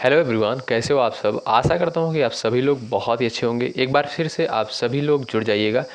Hello everyone, कैसे हो आप सब। आशा करता हूँ कि आप सभी लोग बहुत ही अच्छे होंगे। एक बार फिर से आप सभी लोग जुड़ जाइएगा।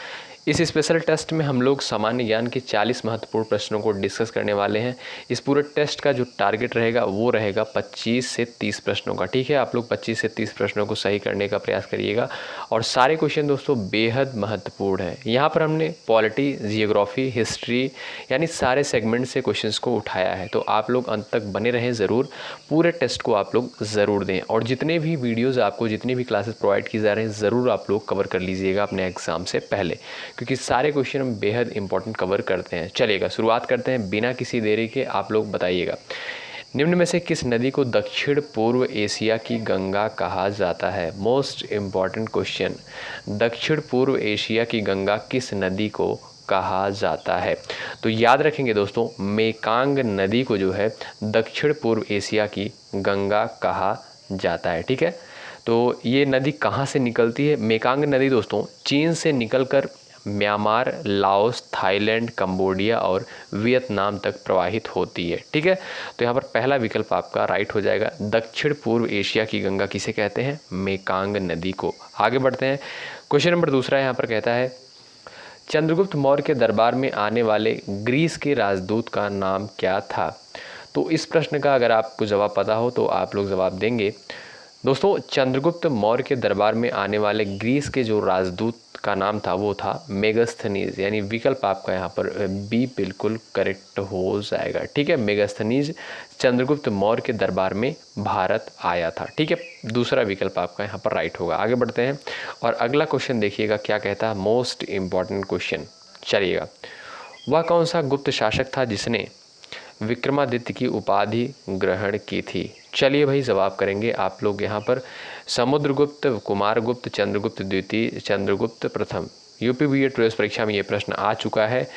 इस स्पेशल टेस्ट में हम लोग सामान्य ज्ञान के 40 महत्वपूर्ण प्रश्नों को डिस्कस करने वाले हैं। इस पूरे टेस्ट का जो टारगेट रहेगा वो रहेगा 25 से 30 प्रश्नों का। ठीक है, आप लोग 25 से 30 प्रश्नों को सही करने का प्रयास करिएगा और सारे क्वेश्चन दोस्तों बेहद महत्वपूर्ण है। यहाँ पर हमने पॉलिटी, जियोग्राफी, हिस्ट्री यानी सारे सेगमेंट से क्वेश्चंस को उठाया है। तो आप लोग अंत तक बने रहें ज़रूर, पूरे टेस्ट को आप लोग ज़रूर दें और जितने भी वीडियोज़ आपको, जितनी भी क्लासेस प्रोवाइड की जा रहे हैं, ज़रूर आप लोग कवर कर लीजिएगा अपने एग्ज़ाम से पहले, क्योंकि सारे क्वेश्चन हम बेहद इंपॉर्टेंट कवर करते हैं। चलिएगा शुरुआत करते हैं बिना किसी देरी के। आप लोग बताइएगा, निम्न में से किस नदी को दक्षिण पूर्व एशिया की गंगा कहा जाता है। मोस्ट इम्पॉर्टेंट क्वेश्चन, दक्षिण पूर्व एशिया की गंगा किस नदी को कहा जाता है। तो याद रखेंगे दोस्तों, मेकांग नदी को जो है दक्षिण पूर्व एशिया की गंगा कहा जाता है। ठीक है, तो ये नदी कहाँ से निकलती है। मेकांग नदी दोस्तों चीन से निकलकर म्यांमार, लाओस, थाईलैंड, कंबोडिया और वियतनाम तक प्रवाहित होती है। ठीक है, तो यहाँ पर पहला विकल्प आपका राइट हो जाएगा। दक्षिण पूर्व एशिया की गंगा किसे कहते हैं, मेकांग नदी को। आगे बढ़ते हैं, क्वेश्चन नंबर दूसरा यहाँ पर कहता है, चंद्रगुप्त मौर्य के दरबार में आने वाले ग्रीस के राजदूत का नाम क्या था। तो इस प्रश्न का अगर आपको जवाब पता हो तो आप लोग जवाब देंगे। दोस्तों चंद्रगुप्त मौर्य के दरबार में आने वाले ग्रीस के जो राजदूत का नाम था वो था मेगास्थनीज, यानी विकल्प आपका यहाँ पर बी बिल्कुल करेक्ट हो जाएगा। ठीक है, मेगास्थनीज चंद्रगुप्त मौर्य के दरबार में भारत आया था। ठीक है, दूसरा विकल्प आपका यहाँ पर राइट होगा। आगे बढ़ते हैं और अगला क्वेश्चन देखिएगा क्या कहता है, मोस्ट इम्पॉर्टेंट क्वेश्चन। चलिएगा, वह कौन सा गुप्त शासक था जिसने विक्रमादित्य की उपाधि ग्रहण की थी। चलिए भाई जवाब करेंगे आप लोग यहाँ पर। समुद्रगुप्त, कुमारगुप्त, चंद्रगुप्त द्वितीय, चंद्रगुप्त प्रथम। यूपी बीएड प्रवेश परीक्षा में ये प्रश्न आ चुका है,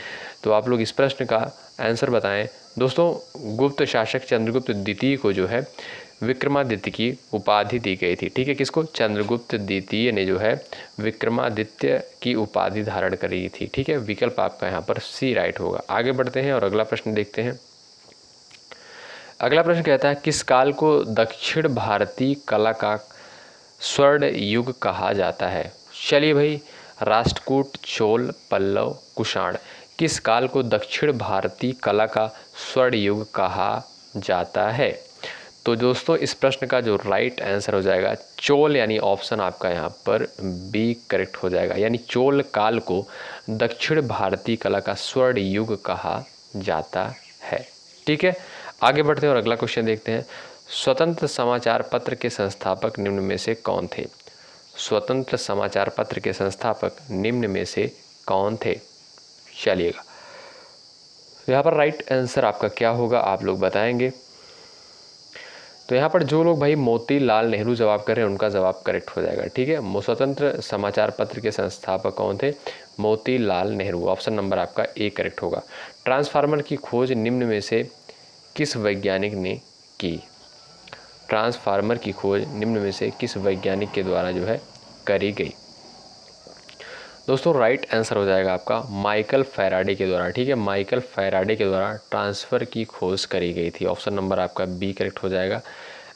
तो आप लोग इस प्रश्न का आंसर बताएं। दोस्तों गुप्त शासक चंद्रगुप्त द्वितीय को जो है विक्रमादित्य की उपाधि दी गई थी। ठीक है, किसको, चंद्रगुप्त द्वितीय ने जो है विक्रमादित्य की उपाधि धारण करी थी। ठीक है, विकल्प आपका यहाँ पर सी राइट होगा। आगे बढ़ते हैं और अगला प्रश्न देखते हैं। अगला प्रश्न कहता है, किस काल को दक्षिण भारतीय कला का स्वर्ण युग कहा जाता है। चलिए भाई, राष्ट्रकूट, चोल, पल्लव, कुषाण, किस काल को दक्षिण भारतीय कला का स्वर्ण युग कहा जाता है। तो दोस्तों इस प्रश्न का जो राइट आंसर हो जाएगा चोल, यानी ऑप्शन आपका यहाँ पर बी करेक्ट हो जाएगा, यानी चोल काल को दक्षिण भारतीय कला का स्वर्ण युग कहा जाता है। ठीक है, आगे बढ़ते हैं और अगला क्वेश्चन देखते हैं। स्वतंत्र समाचार पत्र के संस्थापक निम्न में से कौन थे। स्वतंत्र समाचार पत्र के संस्थापक निम्न में से कौन थे। चलिएगा, यहाँ पर राइट आंसर आपका क्या होगा आप लोग बताएंगे। तो यहाँ पर जो लोग भाई मोतीलाल नेहरू जवाब कर रहे हैं उनका जवाब करेक्ट हो जाएगा। ठीक है, स्वतंत्र समाचार पत्र के संस्थापक कौन थे, मोतीलाल नेहरू। ऑप्शन नंबर आपका ए करेक्ट होगा। ट्रांसफार्मर की खोज निम्न में से किस वैज्ञानिक ने की। ट्रांसफार्मर की खोज निम्न में से किस वैज्ञानिक के द्वारा जो है करी गई। दोस्तों राइट आंसर हो जाएगा आपका माइकल फैराडे के द्वारा। ठीक है, माइकल फैराडे के द्वारा ट्रांसफर की खोज करी गई थी। ऑप्शन नंबर आपका बी करेक्ट हो जाएगा।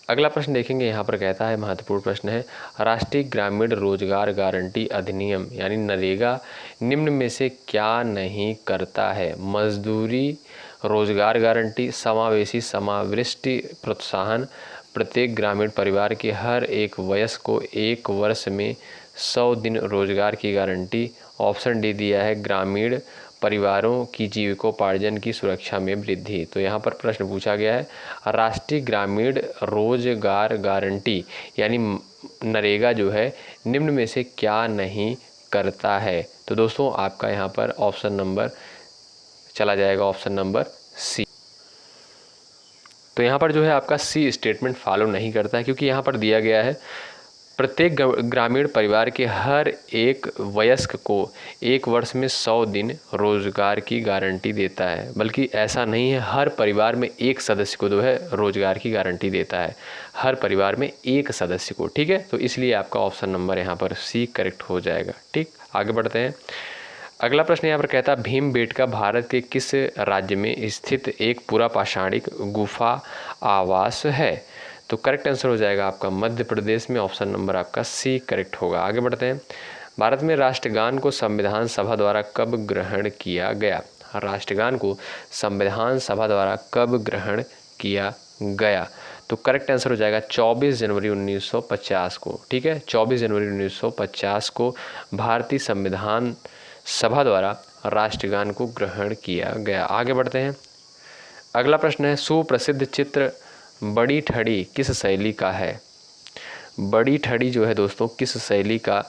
अगला प्रश्न देखेंगे, यहाँ पर कहता है, महत्वपूर्ण प्रश्न है, राष्ट्रीय ग्रामीण रोजगार गारंटी अधिनियम यानी नरेगा निम्न में से क्या नहीं करता है। मजदूरी, रोजगार गारंटी, समावेशी समावृष्टि प्रोत्साहन, प्रत्येक ग्रामीण परिवार के हर एक वयस्क को 1 वर्ष में 100 दिन रोजगार की गारंटी। ऑप्शन डी दिया है ग्रामीण परिवारों की जीविकोपार्जन की सुरक्षा में वृद्धि। तो यहाँ पर प्रश्न पूछा गया है, राष्ट्रीय ग्रामीण रोजगार गारंटी यानी नरेगा जो है निम्न में से क्या नहीं करता है। तो दोस्तों आपका यहाँ पर ऑप्शन नंबर चला जाएगा, ऑप्शन नंबर सी। तो यहाँ पर जो है आपका सी स्टेटमेंट फॉलो नहीं करता है, क्योंकि यहाँ पर दिया गया है प्रत्येक ग्रामीण परिवार के हर एक वयस्क को 1 वर्ष में 100 दिन रोजगार की गारंटी देता है। बल्कि ऐसा नहीं है, हर परिवार में एक सदस्य को जो है रोजगार की गारंटी देता है, हर परिवार में एक सदस्य को। ठीक है, तो इसलिए आपका ऑप्शन नंबर यहाँ पर सी करेक्ट हो जाएगा। ठीक, आगे बढ़ते हैं। अगला प्रश्न यहाँ पर कहता है, भीमबेटका भारत के किस राज्य में स्थित एक पूरा पाषाणिक गुफा आवास है। तो करेक्ट आंसर हो जाएगा आपका मध्य प्रदेश में, ऑप्शन नंबर आपका सी करेक्ट होगा। आगे बढ़ते हैं। भारत में राष्ट्रगान को संविधान सभा द्वारा कब ग्रहण किया गया? राष्ट्रगान को संविधान सभा द्वारा कब ग्रहण किया गया? तो करेक्ट आंसर हो जाएगा 24 जनवरी 1950 को। ठीक है, 24 जनवरी 1950 को भारतीय संविधान सभा द्वारा राष्ट्रगान को ग्रहण किया गया। आगे बढ़ते हैं। अगला प्रश्न है, सुप्रसिद्ध चित्र बड़ी ठड़ी किस शैली का है? बड़ी ठड़ी जो है दोस्तों किस शैली का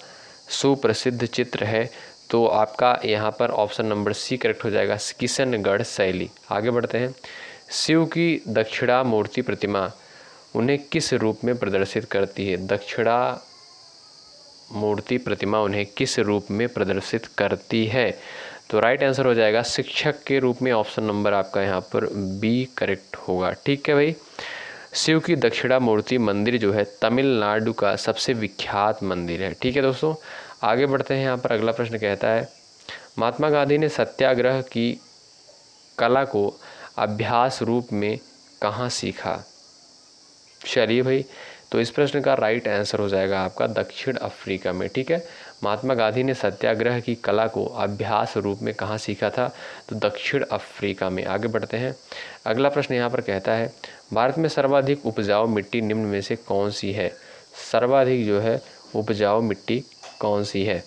सुप्रसिद्ध चित्र है? तो आपका यहाँ पर ऑप्शन नंबर सी करेक्ट हो जाएगा, किशनगढ़ शैली। आगे बढ़ते हैं। शिव की दक्षिणामूर्ति प्रतिमा उन्हें किस रूप में प्रदर्शित करती है? दक्षिणामूर्ति प्रतिमा उन्हें किस रूप में प्रदर्शित करती है? तो राइट आंसर हो जाएगा शिक्षक के रूप में, ऑप्शन नंबर आपका यहाँ पर बी करेक्ट होगा। ठीक है भाई, शिव की दक्षिणामूर्ति मंदिर जो है तमिलनाडु का सबसे विख्यात मंदिर है। ठीक है दोस्तों, आगे बढ़ते हैं। यहाँ पर अगला प्रश्न कहता है, महात्मा गांधी ने सत्याग्रह की कला को अभ्यास रूप में कहाँ सीखा? चलिए भाई, तो इस प्रश्न का राइट आंसर हो जाएगा आपका दक्षिण अफ्रीका में। ठीक है, महात्मा गांधी ने सत्याग्रह की कला को अभ्यास रूप में कहाँ सीखा था? तो दक्षिण अफ्रीका में। आगे बढ़ते हैं। अगला प्रश्न यहाँ पर कहता है, भारत में सर्वाधिक उपजाऊ मिट्टी निम्न में से कौन सी है? सर्वाधिक जो है उपजाऊ मिट्टी कौन सी है?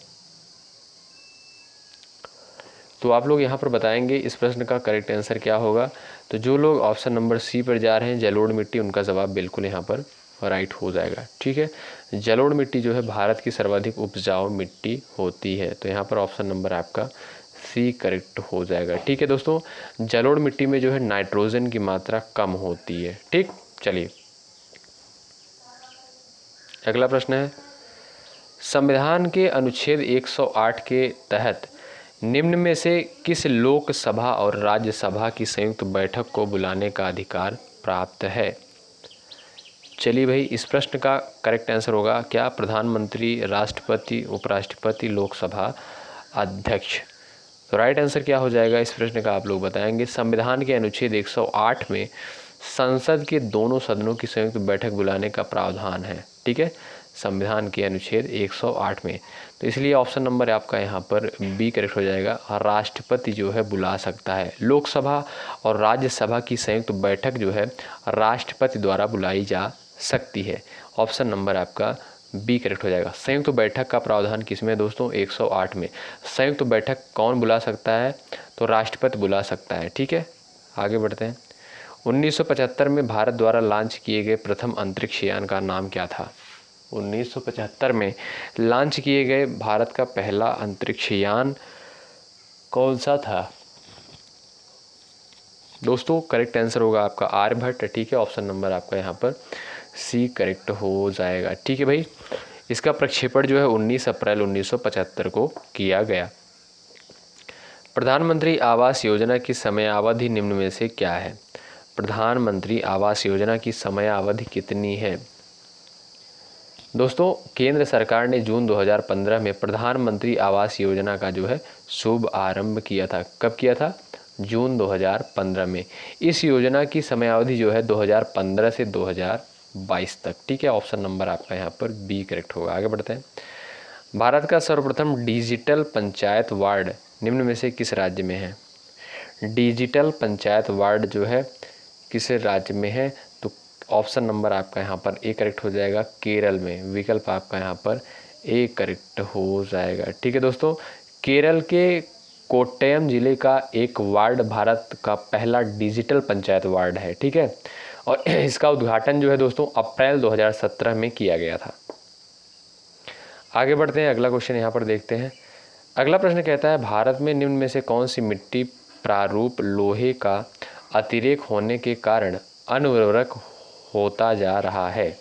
तो आप लोग यहाँ पर बताएंगे इस प्रश्न का करेक्ट आंसर क्या होगा। तो जो लोग ऑप्शन नंबर सी पर जा रहे हैं, जलोढ़ मिट्टी, उनका जवाब बिल्कुल यहाँ पर राइट हो जाएगा। ठीक है, जलोढ़ मिट्टी जो है भारत की सर्वाधिक उपजाऊ मिट्टी होती है। तो यहाँ पर ऑप्शन नंबर आपका सी करेक्ट हो जाएगा। ठीक है दोस्तों, जलोढ़ मिट्टी में जो है नाइट्रोजन की मात्रा कम होती है। ठीक, चलिए अगला प्रश्न है, संविधान के अनुच्छेद 108 के तहत निम्न में से किस लोकसभा और राज्यसभा की संयुक्त बैठक को बुलाने का अधिकार प्राप्त है? चलिए भाई, इस प्रश्न का करेक्ट आंसर होगा क्या? प्रधानमंत्री, राष्ट्रपति, उपराष्ट्रपति, लोकसभा अध्यक्ष। तो राइट आंसर क्या हो जाएगा इस प्रश्न का आप लोग बताएंगे। संविधान के अनुच्छेद 108 में संसद के दोनों सदनों की संयुक्त बैठक बुलाने का प्रावधान है। ठीक है, संविधान के अनुच्छेद 108 में। तो इसलिए ऑप्शन नंबर आपका यहाँ पर बी करेक्ट हो जाएगा, राष्ट्रपति जो है बुला सकता है। लोकसभा और राज्यसभा की संयुक्त बैठक जो है राष्ट्रपति द्वारा बुलाई जा सकती है। ऑप्शन नंबर आपका बी करेक्ट हो जाएगा। संयुक्त बैठक का प्रावधान किसमें दोस्तों? 108 में। संयुक्त बैठक कौन बुला सकता है? तो राष्ट्रपति बुला सकता है। ठीक है, आगे बढ़ते हैं। 1975 में भारत द्वारा लॉन्च किए गए प्रथम अंतरिक्ष यान का नाम क्या था? 1975 में लॉन्च किए गए भारत का पहला अंतरिक्ष यान कौन सा था दोस्तों? करेक्ट आंसर होगा आपका आर्यभट्ट। ठीक है, ऑप्शन नंबर आपका यहाँ पर सी करेक्ट हो जाएगा। ठीक है भाई, इसका प्रक्षेपण जो है 19 अप्रैल 1975 को किया गया। प्रधानमंत्री आवास योजना की समयावधि निम्न में से क्या है? प्रधानमंत्री आवास योजना की समयावधि कितनी है? दोस्तों, केंद्र सरकार ने जून 2015 में प्रधानमंत्री आवास योजना का जो है शुभ आरंभ किया था। कब किया था? जून 2015 में। इस योजना की समयावधि जो है 2015 से 2022 तक। ठीक है, ऑप्शन नंबर आपका यहाँ पर बी करेक्ट होगा। आगे बढ़ते हैं। भारत का सर्वप्रथम डिजिटल पंचायत वार्ड निम्न में से किस राज्य में है? डिजिटल पंचायत वार्ड जो है किस राज्य में है? तो ऑप्शन नंबर आपका यहाँ पर ए करेक्ट हो जाएगा, केरल में। विकल्प आपका यहाँ पर ए करेक्ट हो जाएगा। ठीक है दोस्तों, केरल के कोट्टयम जिले का एक वार्ड भारत का पहला डिजिटल पंचायत वार्ड है। ठीक है, और इसका उद्घाटन जो है दोस्तों अप्रैल 2017 में किया गया था। आगे बढ़ते हैं, अगला क्वेश्चन यहाँ पर देखते हैं। अगला प्रश्न कहता है, भारत में निम्न में से कौन सी मिट्टी प्रारूप लोहे का अतिरेक होने के कारण अनउर्वरक होता जा रहा है?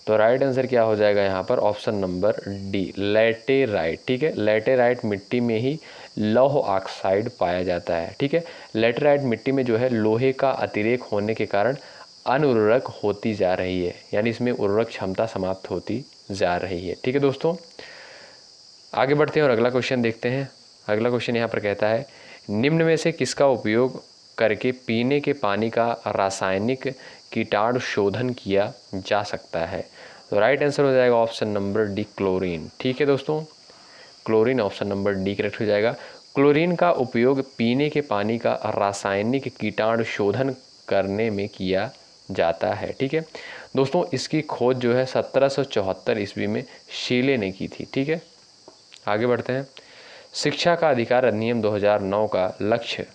तो राइट आंसर क्या हो जाएगा यहाँ पर? Option number D, laterite. ठीक है, लैटेराइट मिट्टी में ही लौह ऑक्साइड पाया जाता है। ठीक है, लैटेराइट मिट्टी में जो है लोहे का अतिरेक होने के कारण अनउर्वरक होती जा रही है, यानी इसमें उर्वरक क्षमता समाप्त होती जा रही है। ठीक है दोस्तों, आगे बढ़ते हैं और अगला क्वेश्चन देखते हैं। अगला क्वेश्चन यहाँ पर कहता है, निम्न में से किसका उपयोग करके पीने के पानी का रासायनिक कीटाणु शोधन किया जा सकता है? तो राइट आंसर हो जाएगा ऑप्शन नंबर डी, क्लोरीन। ठीक है दोस्तों, chlorine option number D correct हो जाएगा। क्लोरीन का उपयोग पीने के पानी का रासायनिक कीटाणु शोधन करने में किया जाता है। ठीक है दोस्तों, इसकी खोज जो है 1774 ईस्वी में शीले ने की थी। ठीक है, आगे बढ़ते हैं। शिक्षा का अधिकार अधिनियम 2009 का लक्ष्य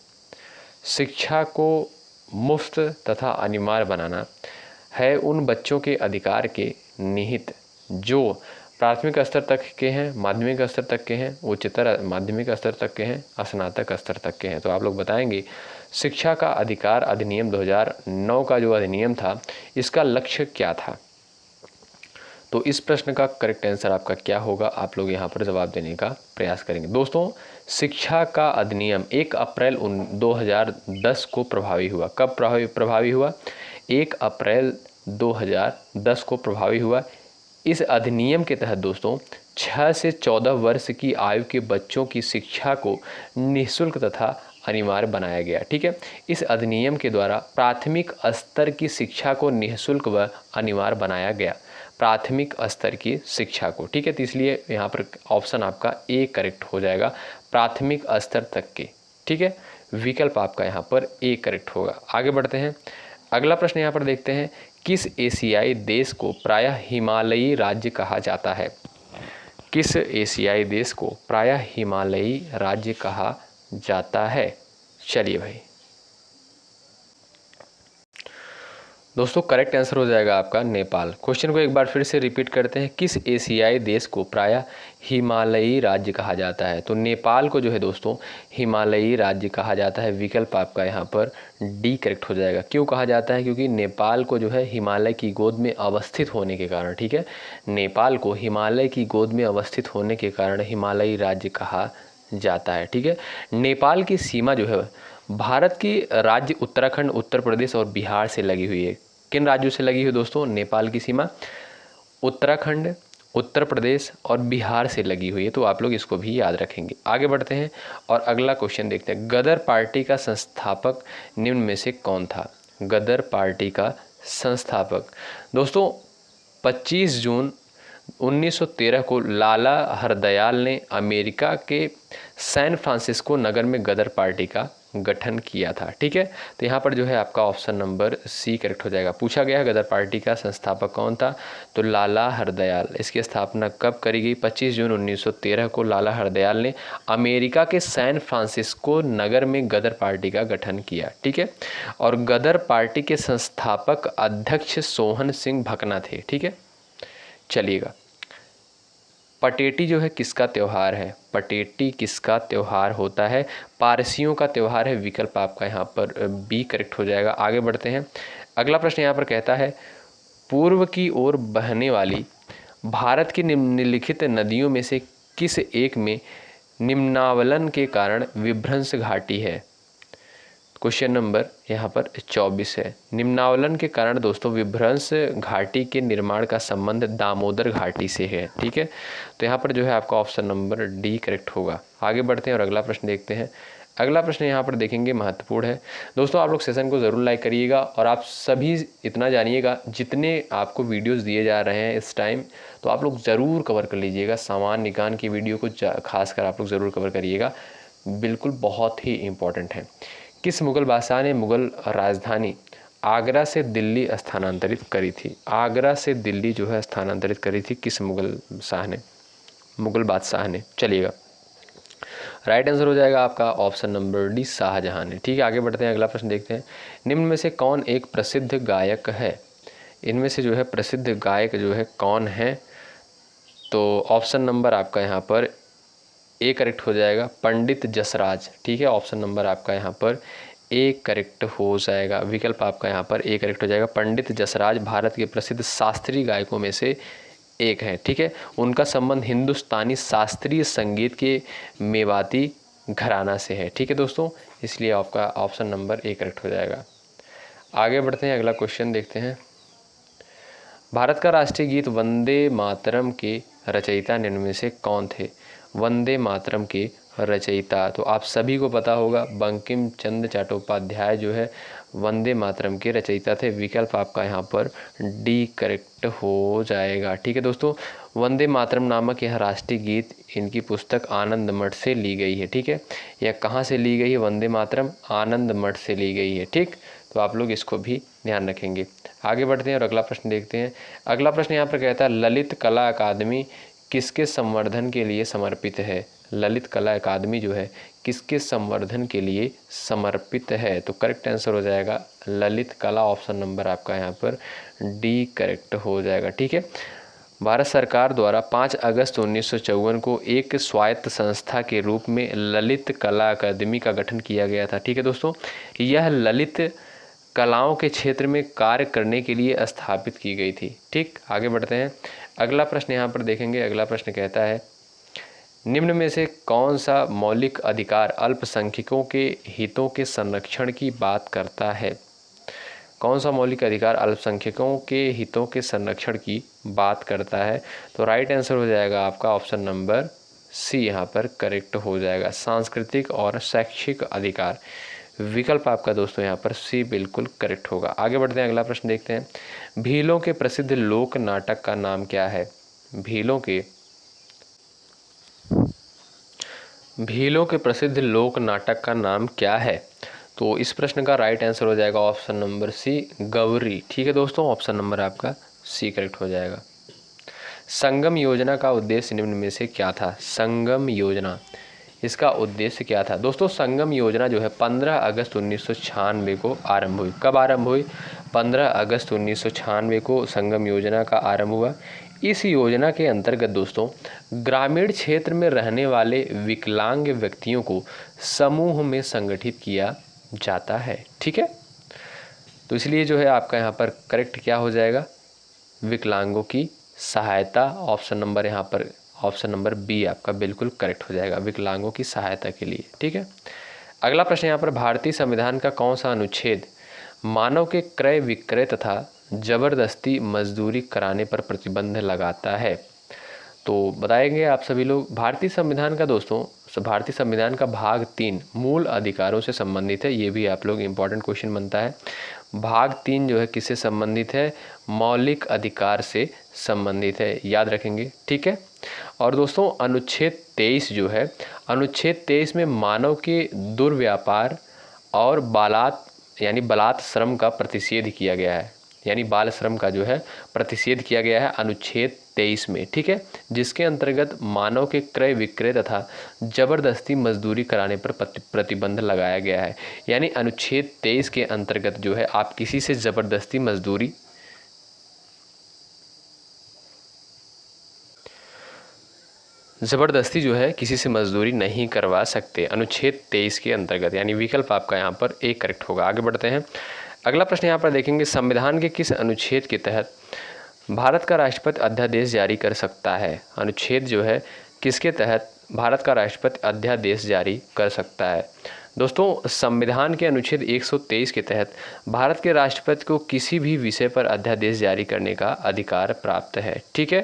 शिक्षा को मुफ्त तथा अनिवार्य बनाना है। उन बच्चों के अधिकार के निहित जो प्राथमिक स्तर तक के हैं, माध्यमिक स्तर तक के हैं, उच्चतर माध्यमिक स्तर तक के हैं, स्नातक स्तर तक के हैं। तो आप लोग बताएंगे शिक्षा का अधिकार अधिनियम 2009 का जो अधिनियम था, इसका लक्ष्य क्या था? तो इस प्रश्न का करेक्ट आंसर आपका क्या होगा, आप लोग यहाँ पर जवाब देने का प्रयास करेंगे। दोस्तों, शिक्षा का अधिनियम 1 अप्रैल 2010 को प्रभावी हुआ। कब प्रभावी हुआ? 1 अप्रैल 2010 को प्रभावी हुआ। इस अधिनियम के तहत दोस्तों 6 से 14 वर्ष की आयु के बच्चों की शिक्षा को निःशुल्क तथा अनिवार्य बनाया गया। ठीक है, इस अधिनियम के द्वारा प्राथमिक स्तर की शिक्षा को निःशुल्क व अनिवार्य बनाया गया, प्राथमिक स्तर की शिक्षा को। ठीक है, तो इसलिए यहाँ पर ऑप्शन आपका ए करेक्ट हो जाएगा, प्राथमिक स्तर तक के। ठीक है, विकल्प आपका यहाँ पर ए करेक्ट होगा। आगे बढ़ते हैं, अगला प्रश्न यहाँ पर देखते हैं। किस एशियाई देश को प्रायः हिमालयी राज्य कहा जाता है? किस एशियाई देश को प्रायः हिमालयी राज्य कहा जाता है? चलिए भाई दोस्तों, करेक्ट आंसर हो जाएगा आपका नेपाल। क्वेश्चन को एक बार फिर से रिपीट करते हैं। किस एशियाई देश को प्रायः हिमालयी राज्य कहा जाता है? तो नेपाल को जो है दोस्तों हिमालयी राज्य कहा जाता है। विकल्प आपका यहाँ पर डी करेक्ट हो जाएगा। क्यों कहा जाता है? क्योंकि नेपाल को जो है हिमालय की गोद में अवस्थित होने के कारण, ठीक है, नेपाल को हिमालय की गोद में अवस्थित होने के कारण हिमालयी राज्य कहा जाता है। ठीक है, नेपाल की सीमा जो है भारत की राज्य उत्तराखंड, उत्तर प्रदेश और बिहार से लगी हुई है। किन राज्यों से लगी हुई दोस्तों नेपाल की सीमा? उत्तराखंड, उत्तर प्रदेश और बिहार से लगी हुई है। तो आप लोग इसको भी याद रखेंगे। आगे बढ़ते हैं और अगला क्वेश्चन देखते हैं। गदर पार्टी का संस्थापक निम्न में से कौन था? गदर पार्टी का संस्थापक दोस्तों 25 जून 1913 को लाला हरदयाल ने अमेरिका के सैन फ्रांसिस्को नगर में गदर पार्टी का गठन किया था। ठीक है, तो यहाँ पर जो है आपका ऑप्शन नंबर सी करेक्ट हो जाएगा। पूछा गया है गदर पार्टी का संस्थापक कौन था? तो लाला हरदयाल। इसकी स्थापना कब करी गई? 25 जून 1913 को लाला हरदयाल ने अमेरिका के सैन फ्रांसिस्को नगर में गदर पार्टी का गठन किया। ठीक है, और गदर पार्टी के संस्थापक अध्यक्ष सोहन सिंह भकना थे। ठीक है, चलिएगा, पटेटी जो है किसका त्यौहार है? पटेटी किसका त्यौहार होता है? पारसियों का त्यौहार है। विकल्प आपका यहाँ पर बी करेक्ट हो जाएगा। आगे बढ़ते हैं, अगला प्रश्न यहाँ पर कहता है पूर्व की ओर बहने वाली भारत की निम्नलिखित नदियों में से किस एक में निम्नावलन के कारण विभ्रंश घाटी है? क्वेश्चन नंबर यहाँ पर 24 है। निम्नावलन के कारण दोस्तों विभ्रंश घाटी के निर्माण का संबंध दामोदर घाटी से है। ठीक है, तो यहाँ पर जो है आपका ऑप्शन नंबर डी करेक्ट होगा। आगे बढ़ते हैं और अगला प्रश्न देखते हैं। अगला प्रश्न यहाँ पर देखेंगे, महत्वपूर्ण है दोस्तों। आप लोग सेशन को ज़रूर लाइक करिएगा और आप सभी इतना जानिएगा जितने आपको वीडियोज़ दिए जा रहे हैं इस टाइम, तो आप लोग ज़रूर कवर कर लीजिएगा। सामान्य निकान की वीडियो को खासकर आप लोग ज़रूर कवर करिएगा, बिल्कुल बहुत ही इम्पॉर्टेंट है। किस मुगल बादशाह ने मुगल राजधानी आगरा से दिल्ली स्थानांतरित करी थी? आगरा से दिल्ली जो है स्थानांतरित करी थी किस मुगल बादशाह ने? चलिएगा, राइट आंसर हो जाएगा आपका ऑप्शन नंबर डी, शाहजहां ने। ठीक है, आगे बढ़ते हैं, अगला प्रश्न देखते हैं। निम्न में से कौन एक प्रसिद्ध गायक है? इनमें से जो है प्रसिद्ध गायक जो है कौन है? तो ऑप्शन नंबर आपका यहाँ पर ए करेक्ट हो जाएगा, पंडित जसराज। ठीक है, ऑप्शन नंबर आपका यहाँ पर ए करेक्ट हो जाएगा। विकल्प आपका यहाँ पर ए करेक्ट हो जाएगा। पंडित जसराज भारत के प्रसिद्ध शास्त्रीय गायकों में से एक हैं। ठीक है, उनका संबंध हिंदुस्तानी शास्त्रीय संगीत के मेवाती घराना से है। ठीक है दोस्तों, इसलिए आपका ऑप्शन नंबर ए करेक्ट हो जाएगा। आगे बढ़ते हैं, अगला क्वेश्चन देखते हैं। भारत का राष्ट्रीय गीत वंदे मातरम के रचयिता निम्न में से कौन थे? वंदे मातरम के रचयिता? तो आप सभी को पता होगा बंकिम चंद्र चट्टोपाध्याय जो है वंदे मातरम के रचयिता थे। विकल्प आपका यहाँ पर डी करेक्ट हो जाएगा। ठीक है दोस्तों, वंदे मातरम नामक यह राष्ट्रीय गीत इनकी पुस्तक आनंद मठ से ली गई है। ठीक है, यह कहाँ से ली गई है? वंदे मातरम आनंद मठ से ली गई है। ठीक, तो आप लोग इसको भी ध्यान रखेंगे। आगे बढ़ते हैं और अगला प्रश्न देखते हैं। अगला प्रश्न यहाँ पर कहता है ललित कला अकादमी किसके संवर्धन के लिए समर्पित है? ललित कला अकादमी जो है किसके संवर्धन के लिए समर्पित है? तो करेक्ट आंसर हो जाएगा ललित कला, ऑप्शन नंबर आपका यहाँ पर डी करेक्ट हो जाएगा। ठीक है, भारत सरकार द्वारा 5 अगस्त 1954 को एक स्वायत्त संस्था के रूप में ललित कला अकादमी का गठन किया गया था। ठीक है दोस्तों, यह ललित कलाओं के क्षेत्र में कार्य करने के लिए स्थापित की गई थी। ठीक, आगे बढ़ते हैं। अगला प्रश्न यहाँ पर देखेंगे। अगला प्रश्न कहता है निम्न में से कौन सा मौलिक अधिकार अल्पसंख्यकों के हितों के संरक्षण की बात करता है? कौन सा मौलिक अधिकार अल्पसंख्यकों के हितों के संरक्षण की बात करता है? तो राइट आंसर हो जाएगा आपका ऑप्शन नंबर सी यहाँ पर करेक्ट हो जाएगा, सांस्कृतिक और शैक्षिक अधिकार। विकल्प आपका दोस्तों यहाँ पर सी बिल्कुल करेक्ट होगा। आगे बढ़ते हैं, अगला प्रश्न देखते हैं। भीलों के प्रसिद्ध लोक नाटक का नाम क्या है? भीलों के प्रसिद्ध लोक नाटक का नाम क्या है? तो इस प्रश्न का राइट आंसर हो जाएगा ऑप्शन नंबर सी गौरी। ठीक है दोस्तों, ऑप्शन नंबर आपका सी करेक्ट हो जाएगा। संगम योजना का उद्देश्य निम्न में से क्या था? संगम योजना, इसका उद्देश्य क्या था? दोस्तों संगम योजना जो है 15 अगस्त 1996 को आरंभ हुई। कब आरंभ हुई? 15 अगस्त 1996 को संगम योजना का आरंभ हुआ। इस योजना के अंतर्गत दोस्तों ग्रामीण क्षेत्र में रहने वाले विकलांग व्यक्तियों को समूह में संगठित किया जाता है। ठीक है, तो इसलिए जो है आपका यहाँ पर करेक्ट क्या हो जाएगा? विकलांगों की सहायता, ऑप्शन नंबर यहाँ पर ऑप्शन नंबर बी आपका बिल्कुल करेक्ट हो जाएगा, विकलांगों की सहायता के लिए। ठीक है, अगला प्रश्न यहाँ पर भारतीय संविधान का कौन सा अनुच्छेद मानव के क्रय विक्रय तथा जबरदस्ती मजदूरी कराने पर प्रतिबंध लगाता है? तो बताएंगे आप सभी लोग। भारतीय संविधान का दोस्तों भारतीय संविधान का भाग 3 मूल अधिकारों से संबंधित है। ये भी आप लोग इम्पॉर्टेंट क्वेश्चन बनता है। भाग 3 जो है किससे संबंधित है? मौलिक अधिकार से संबंधित है, याद रखेंगे। ठीक है, और दोस्तों अनुच्छेद 23 जो है, अनुच्छेद 23 में मानव के दुर्व्यापार और बलात् श्रम का प्रतिषेध किया गया है, यानी बाल श्रम का जो है प्रतिषेध किया गया है अनुच्छेद 23 में। ठीक है, जिसके अंतर्गत मानव के क्रय विक्रय तथा जबरदस्ती मजदूरी कराने पर प्रतिबंध लगाया गया है। यानी अनुच्छेद 23 के अंतर्गत जो है आप किसी से जबरदस्ती जो है किसी से मजदूरी नहीं करवा सकते अनुच्छेद 23 के अंतर्गत, यानी विकल्प आपका यहाँ पर ए करेक्ट होगा। आगे बढ़ते हैं, अगला प्रश्न यहाँ पर देखेंगे। संविधान के किस अनुच्छेद के तहत भारत का राष्ट्रपति अध्यादेश जारी कर सकता है? अनुच्छेद जो है किसके तहत भारत का राष्ट्रपति अध्यादेश जारी कर सकता है? दोस्तों संविधान के अनुच्छेद 123 के तहत भारत के राष्ट्रपति को किसी भी विषय पर अध्यादेश जारी करने का अधिकार प्राप्त है। ठीक है,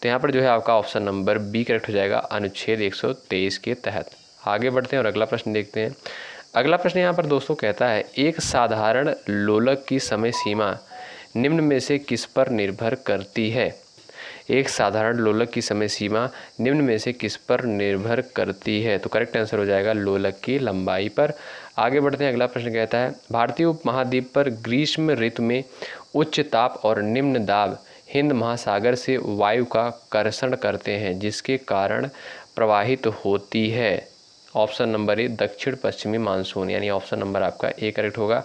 तो यहाँ पर जो है आपका ऑप्शन नंबर बी करेक्ट हो जाएगा, अनुच्छेद 123 के तहत। आगे बढ़ते हैं और अगला प्रश्न देखते हैं। अगला प्रश्न यहाँ पर दोस्तों कहता है एक साधारण लोलक की समय सीमा निम्न में से किस पर निर्भर करती है? एक साधारण लोलक की समय सीमा निम्न में से किस पर निर्भर करती है? तो करेक्ट आंसर हो जाएगा लोलक की लंबाई पर। आगे बढ़ते हैं, अगला प्रश्न कहता है भारतीय उपमहाद्वीप पर ग्रीष्म ऋतु में उच्च ताप और निम्न दाब हिंद महासागर से वायु का कर्षण करते हैं, जिसके कारण प्रवाहित होती है। ऑप्शन नंबर ए दक्षिण पश्चिमी मानसून, यानी ऑप्शन नंबर आपका ए करेक्ट होगा।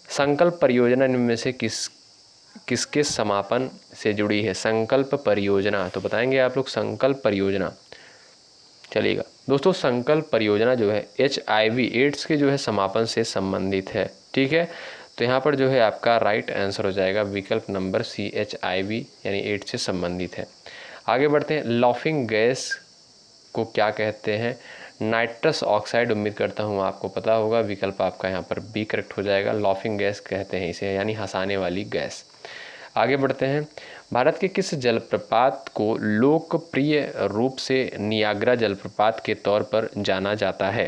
संकल्प परियोजना निम्न में से किसके समापन से जुड़ी है? संकल्प परियोजना, तो बताएंगे आप लोग संकल्प परियोजना। चलिएगा दोस्तों, संकल्प परियोजना जो है HIV एड्स के जो है समापन से संबंधित है। ठीक है, तो यहाँ पर जो है आपका राइट आंसर हो जाएगा विकल्प नंबर सी, HIV यानी एड्स से संबंधित है। आगे बढ़ते हैं, लाफिंग गैस को क्या कहते हैं? नाइट्रस ऑक्साइड, उम्मीद करता हूँ आपको पता होगा। विकल्प आपका यहाँ पर बी करेक्ट हो जाएगा, लाफिंग गैस कहते हैं इसे, यानी हंसाने वाली गैस। आगे बढ़ते हैं, भारत के किस जलप्रपात को लोकप्रिय रूप से नियाग्रा जलप्रपात के तौर पर जाना जाता है?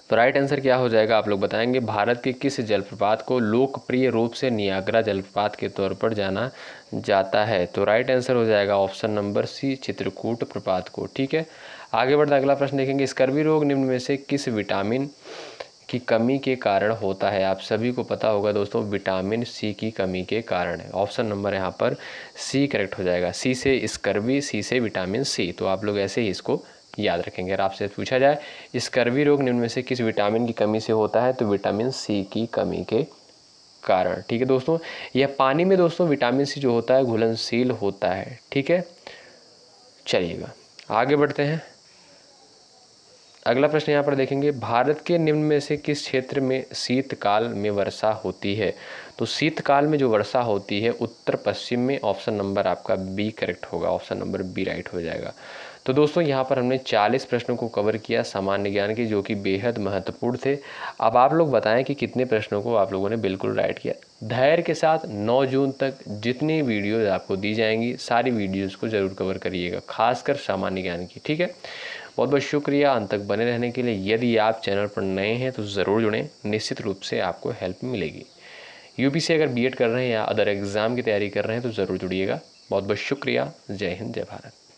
तो राइट आंसर क्या हो जाएगा, आप लोग बताएंगे। भारत के किस जलप्रपात को लोकप्रिय रूप से नियाग्रा जलप्रपात के तौर पर जाना जाता है? तो राइट आंसर हो जाएगा ऑप्शन नंबर सी, चित्रकूट प्रपात को। ठीक है, आगे बढ़ते अगला प्रश्न देखेंगे। स्कर्वी रोग निम्न में से किस विटामिन की कमी के कारण होता है? आप सभी को पता होगा दोस्तों, विटामिन सी की कमी के कारण है। ऑप्शन नंबर यहाँ पर सी करेक्ट हो जाएगा। सी से स्कर्वी, सी से विटामिन सी। तो आप लोग ऐसे ही इसको याद रखेंगे। अगर आपसे पूछा जाए स्कर्वी रोग निम्न में से किस विटामिन की कमी से होता है, तो विटामिन सी की कमी के कारण। ठीक है दोस्तों, यह पानी में दोस्तों विटामिन सी जो होता है घुलनशील होता है। ठीक है, चलिएगा आगे बढ़ते हैं। अगला प्रश्न यहाँ पर देखेंगे, भारत के निम्न में से किस क्षेत्र में शीतकाल में वर्षा होती है? तो शीतकाल में जो वर्षा होती है उत्तर पश्चिम में। ऑप्शन नंबर आपका बी करेक्ट होगा, ऑप्शन नंबर बी राइट हो जाएगा। तो दोस्तों यहाँ पर हमने 40 प्रश्नों को कवर किया सामान्य ज्ञान के, जो कि बेहद महत्वपूर्ण थे। अब आप लोग बताएं कि कितने प्रश्नों को आप लोगों ने बिल्कुल राइट किया। धैर्य के साथ 9 जून तक जितनी वीडियोज़ आपको दी जाएंगी सारी वीडियोज़ को ज़रूर कवर करिएगा, खासकर सामान्य ज्ञान की। ठीक है, बहुत बहुत शुक्रिया अंत तक बने रहने के लिए। यदि आप चैनल पर नए हैं तो ज़रूर जुड़ें, निश्चित रूप से आपको हेल्प मिलेगी। यूपीसी अगर बीएड कर रहे हैं या अदर एग्ज़ाम की तैयारी कर रहे हैं तो ज़रूर जुड़िएगा। बहुत बहुत शुक्रिया। जय हिंद, जय भारत।